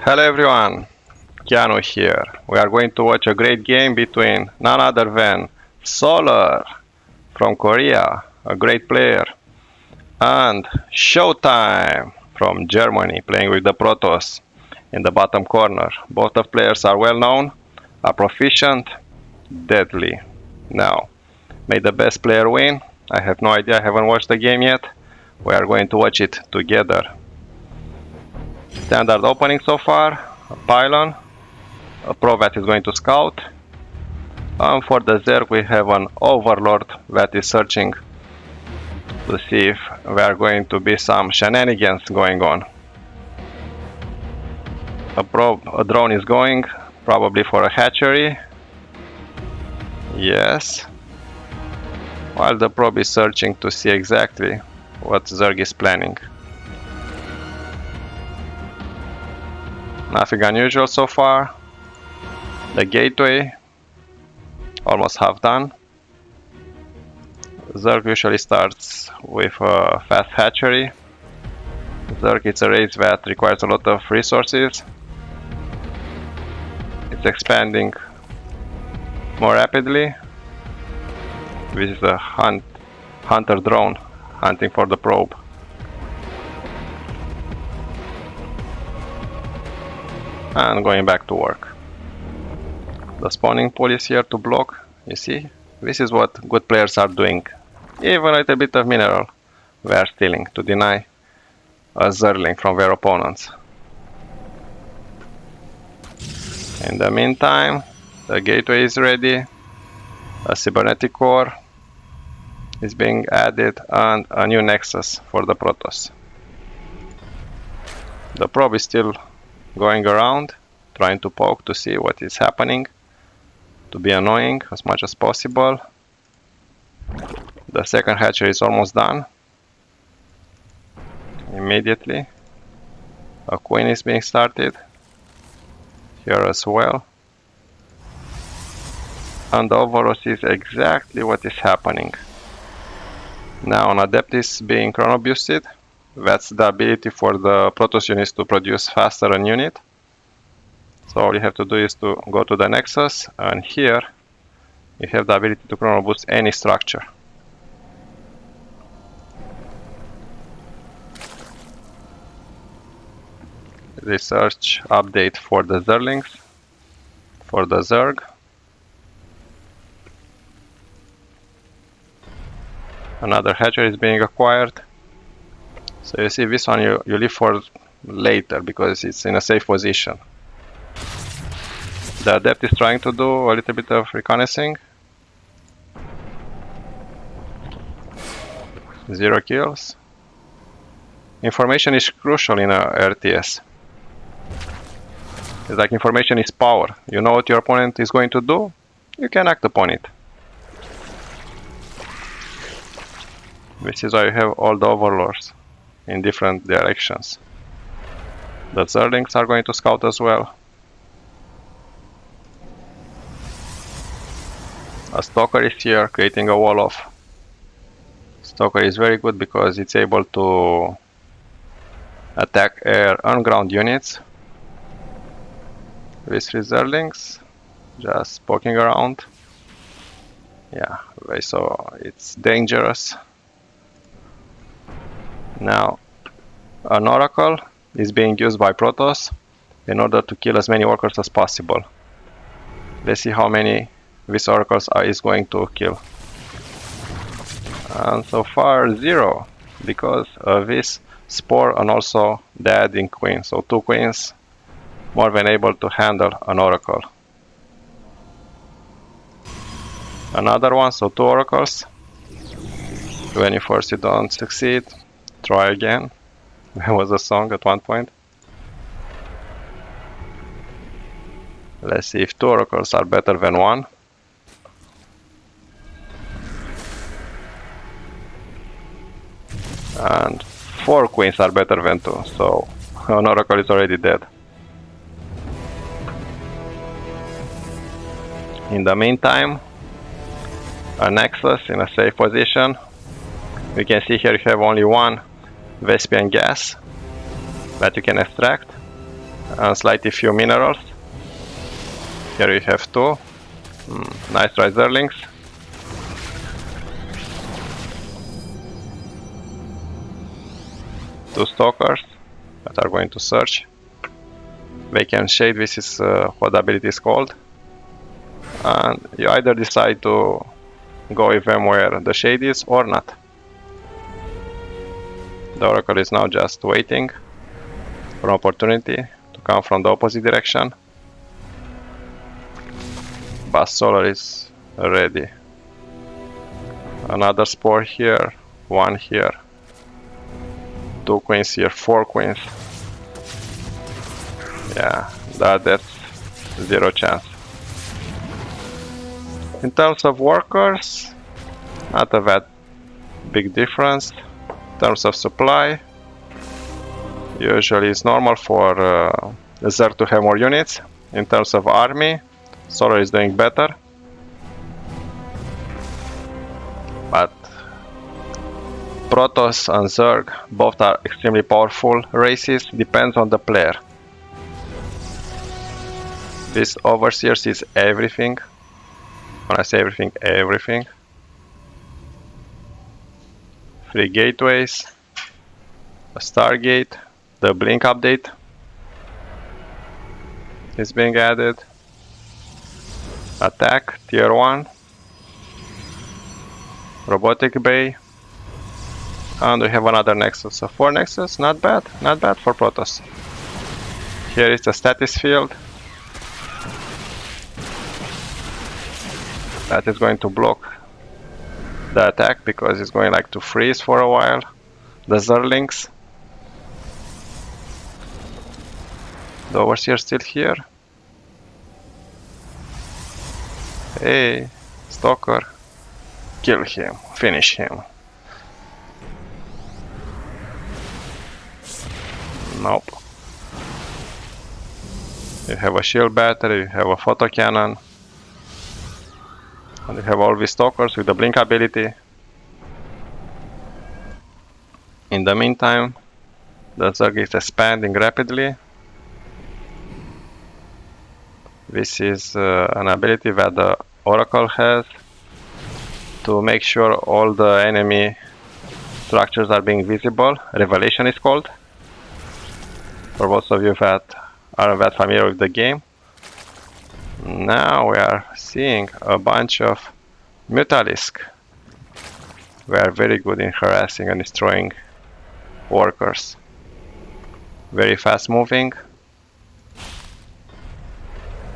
Hello everyone, Keanu here. We are going to watch a great game between none other than Solar from Korea, a great player, and ShoWTimE from Germany, playing with the Protoss in the bottom corner. Both of players are well known, are proficient, deadly. Now, may the best player win. I have no idea, I haven't watched the game yet. We are going to watch it together. Standard opening so far, a pylon, a pro that is going to scout, and for the Zerg we have an overlord that is searching to see if there are going to be some shenanigans going on. A drone is going, probably for a hatchery. Yes. While the probe is searching to see exactly what Zerg is planning. Nothing unusual so far. The gateway, almost half done. Zerg usually starts with a fast hatchery. Zerg is a race that requires a lot of resources. It's expanding more rapidly. This is a hunter drone hunting for the probe. And going back to work. The spawning pool is here to block. You see, this is what good players are doing. Even a little bit of mineral they are stealing to deny a Zerling from their opponents. In the meantime, the gateway is ready. A cybernetic core is being added and a new nexus for the Protoss. The probe is still going around, trying to poke to see what is happening, to be annoying as much as possible. The second hatchery is almost done. Immediately, a queen is being started here as well. And the overlord sees exactly what is happening. Now an adept is being chrono boosted. That's the ability for the Protoss units to produce faster an unit. So all you have to do is to go to the nexus, and here you have the ability to chrono boost any structure. Research update for the Zerlings, for the Zerg. Another hatchery is being acquired. So you see this one you leave for later because it's in a safe position. The adept is trying to do a little bit of reconnaissing. 0 kills. Information is crucial in a RTS. It's like information is power. You know what your opponent is going to do, you can act upon it. This is why you have all the overlords in different directions. The Zerlings are going to scout as well. A stalker is here, creating a wall off. Stalker is very good because it's able to attack air and ground units. These 3 Zerlings just poking around. Yeah, so it's dangerous. Now, an oracle is being used by Protoss in order to kill as many workers as possible. Let's see how many these oracles is going to kill. And so far 0, because of this spore and also the adding queen. So 2 queens, more than able to handle an oracle. Another one, so 2 oracles. When you first you don't succeed, try again. There was a song at one point. Let's see if 2 oracles are better than 1. And 4 queens are better than 2, so an oracle is already dead. In the meantime, a nexus in a safe position. You can see here you have only 1 Vespian gas that you can extract. and slightly few minerals. Here we have two. Nice try, Zerlings. Two stalkers that are going to search. Vacant shade, this is what the ability is called. And you either decide to go with them where the shade is or not. The Oracle is now just waiting for an opportunity to come from the opposite direction. But Solar is ready. Another spore here, one here. 2 queens here, 4 queens. Yeah, that's zero chance. In terms of workers, not a that big difference. In terms of supply, usually it's normal for Zerg to have more units. In terms of army, Solar is doing better. But Protoss and Zerg both are extremely powerful races, depends on the player. This Overseer sees everything. When I say everything, everything. 3 gateways, a Stargate, the Blink update is being added. Attack, tier 1. Robotic Bay. And we have another Nexus. So 4 Nexus, not bad for Protoss. Here is the status field. That is going to block the attack because it's going like to freeze for a while. The Zerlings. The Overseer still here. Hey, Stalker. Kill him, finish him. Nope. You have a shield battery, you have a photo cannon. And you have all these stalkers with the blink ability. In the meantime, the Zerg is expanding rapidly. This is an ability that the Oracle has to make sure all the enemy structures are being visible. Revelation is called. For those of you that aren't that familiar with the game. Now we are seeing a bunch of Mutalisk. We are very good in harassing and destroying workers. Very fast moving.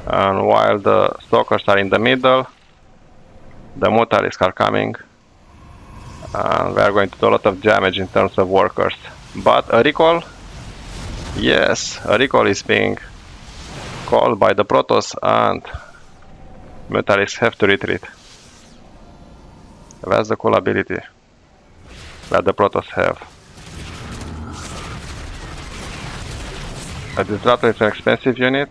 And while the stalkers are in the middle, the Mutalisk are coming. And we are going to do a lot of damage in terms of workers. But a recall? Yes, a recall is being called by the Protoss and Mutalisks have to retreat. That's the cool ability that the Protoss have. A Disruptor is an expensive unit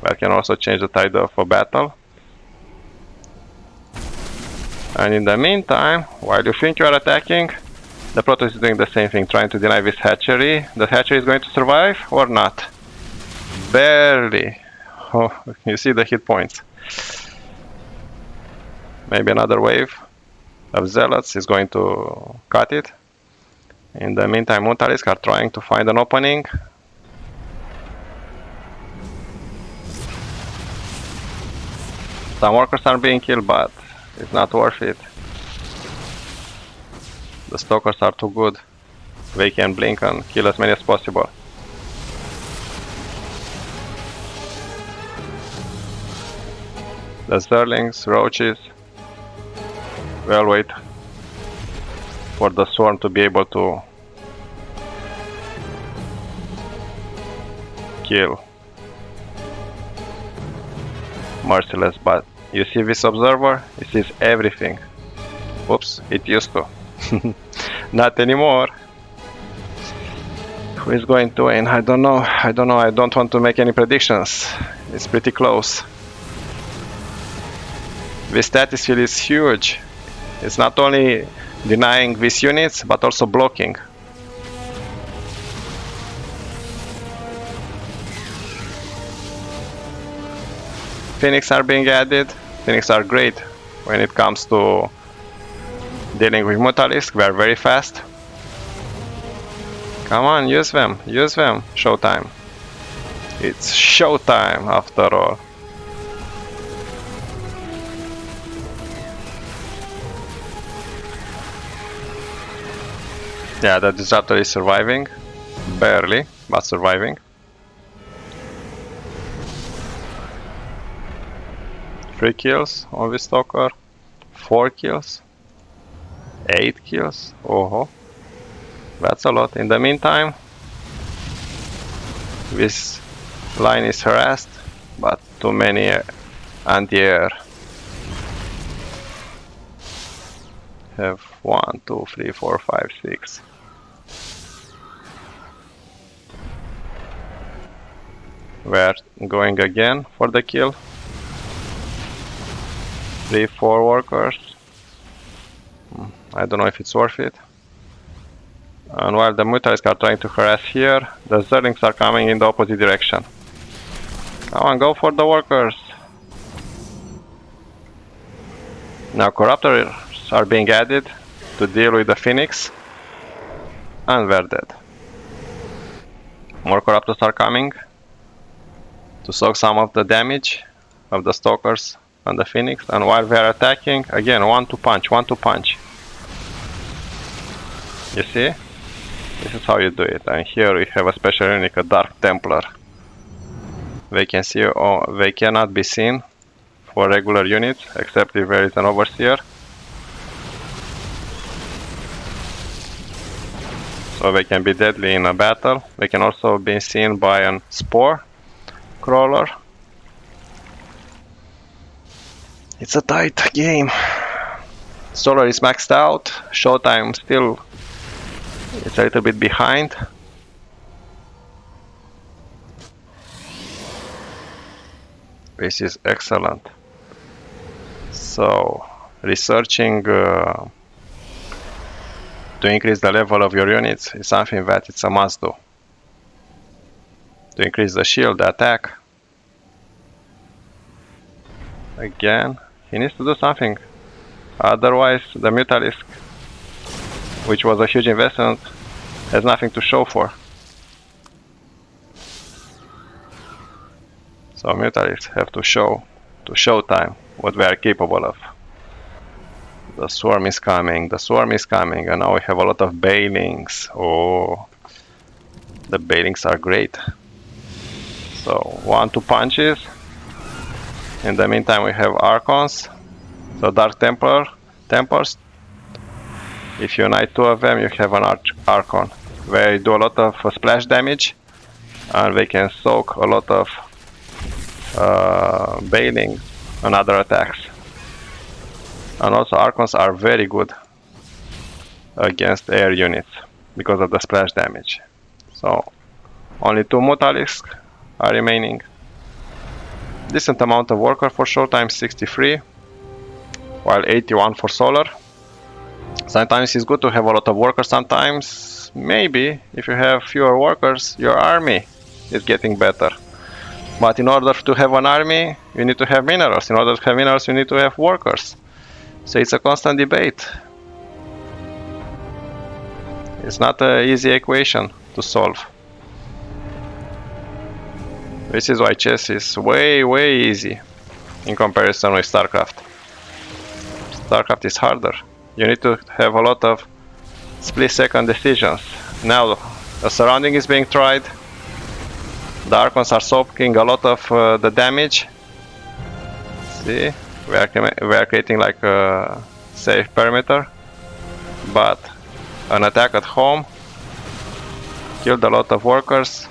that can also change the tide of a battle. And in the meantime, while you think you are attacking, the Protoss is doing the same thing, trying to deny this hatchery. The hatchery is going to survive or not? Barely. Oh, you see the hit points. Maybe another wave of Zealots is going to cut it. In the meantime, Mutalisk are trying to find an opening. Some workers are being killed, but it's not worth it. The stalkers are too good. They can blink and kill as many as possible. The Zerlings, Roaches, we'll wait for the swarm to be able to kill Merciless, but you see this observer? It sees everything. Oops, it used to. Not anymore. Who is going to win? I don't know. I don't want to make any predictions. It's pretty close. This status field is huge. It's not only denying these units, but also blocking. Phoenix are being added. Phoenix are great when it comes to dealing with Mutalisk. We are very fast. Come on, use them, use them. ShoWTimE. It's ShoWTimE after all. Yeah, the Disruptor is surviving. Barely, but surviving. 3 kills on this Stalker. 4 kills. 8 kills. Oh, that's a lot. In the meantime, this line is harassed, but too many anti-air. Have 1, 2, 3, 4, 5, 6. We're going again for the kill. 3, 4 workers. I don't know if it's worth it. And while the Mutalisk are trying to harass here, the Zerglings are coming in the opposite direction. Come on, go for the workers. Now Corruptors are being added to deal with the Phoenix. And we're dead. More Corruptors are coming to soak some of the damage of the Stalkers and the Phoenix. And while we are attacking, again, 1-2 punch, 1-2 punch. You see? This is how you do it. And here we have a special unit, a Dark Templar. They can see, they cannot be seen for regular units, except if there is an Overseer. So they can be deadly in a battle. They can also be seen by a Spore Crawler. It's a tight game. Solar is maxed out. ShoWTimE still, it's a little bit behind. This is excellent. So, researching to increase the level of your units is something that it's a must do. To increase the shield, the attack. Again, he needs to do something. Otherwise, the Mutalisk, which was a huge investment, has nothing to show for. So Mutalisks have to show to ShoWTimE what we are capable of. The swarm is coming, the swarm is coming, and now we have a lot of Bailings. Oh, the Bailings are great. So 1-2 punches. In the meantime, we have Archons, so Dark Templars. If you unite 2 of them, you have an Archon. They do a lot of splash damage, and they can soak a lot of Bailing and other attacks. And also Archons are very good against air units because of the splash damage. So only 2 Mutalisks are remaining. Decent amount of worker for ShoWTimE, 63, while 81 for Solar. Sometimes it's good to have a lot of workers, sometimes maybe if you have fewer workers, your army is getting better. But in order to have an army, you need to have minerals. In order to have minerals, you need to have workers. So it's a constant debate. It's not an easy equation to solve. This is why chess is way, way easy in comparison with StarCraft. StarCraft is harder. You need to have a lot of split-second decisions. Now, the surrounding is being tried. The Archons are soaking a lot of the damage. See, we are creating like a safe perimeter. But an attack at home killed a lot of workers.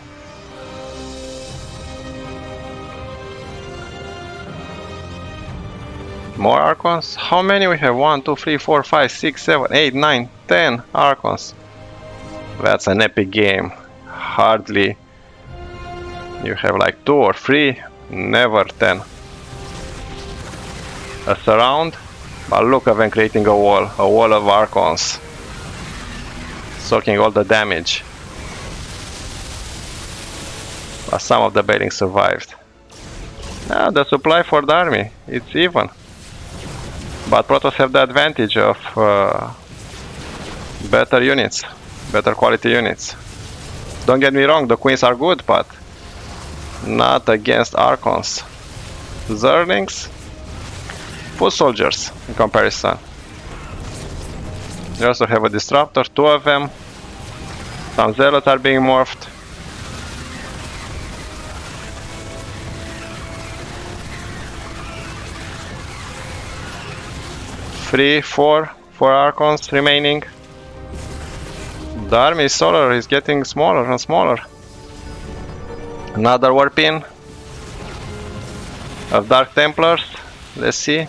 More Archons? How many we have? 1, 2, 3, 4, 5, 6, 7, 8, 9, 10 Archons. That's an epic game. Hardly you have like 2 or 3, never 10. A surround, but look at them creating a wall of Archons. Soaking all the damage. But some of the Bailings survived. Now the supply for the army, it's even. But Protoss have the advantage of better units, better quality units. Don't get me wrong, the queens are good, but not against Archons. Zerglings, foot soldiers in comparison. You also have a disruptor, 2 of them. Some zealots are being morphed. Four Archons remaining. The army solar is getting smaller and smaller. Another warpin of Dark Templars. Let's see.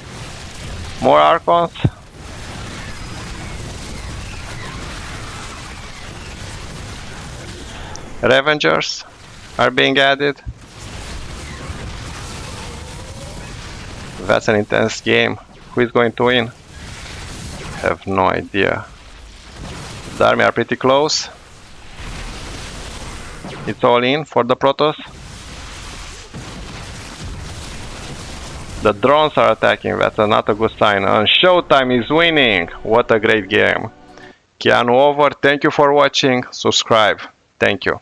More Archons. Revengers are being added. That's an intense game. Who is going to win? Have no idea. The army are pretty close. It's all in for the Protoss. The drones are attacking, that's not a good sign. And ShoWTimE is winning! What a great game. Keanu over, thank you for watching, subscribe. Thank you.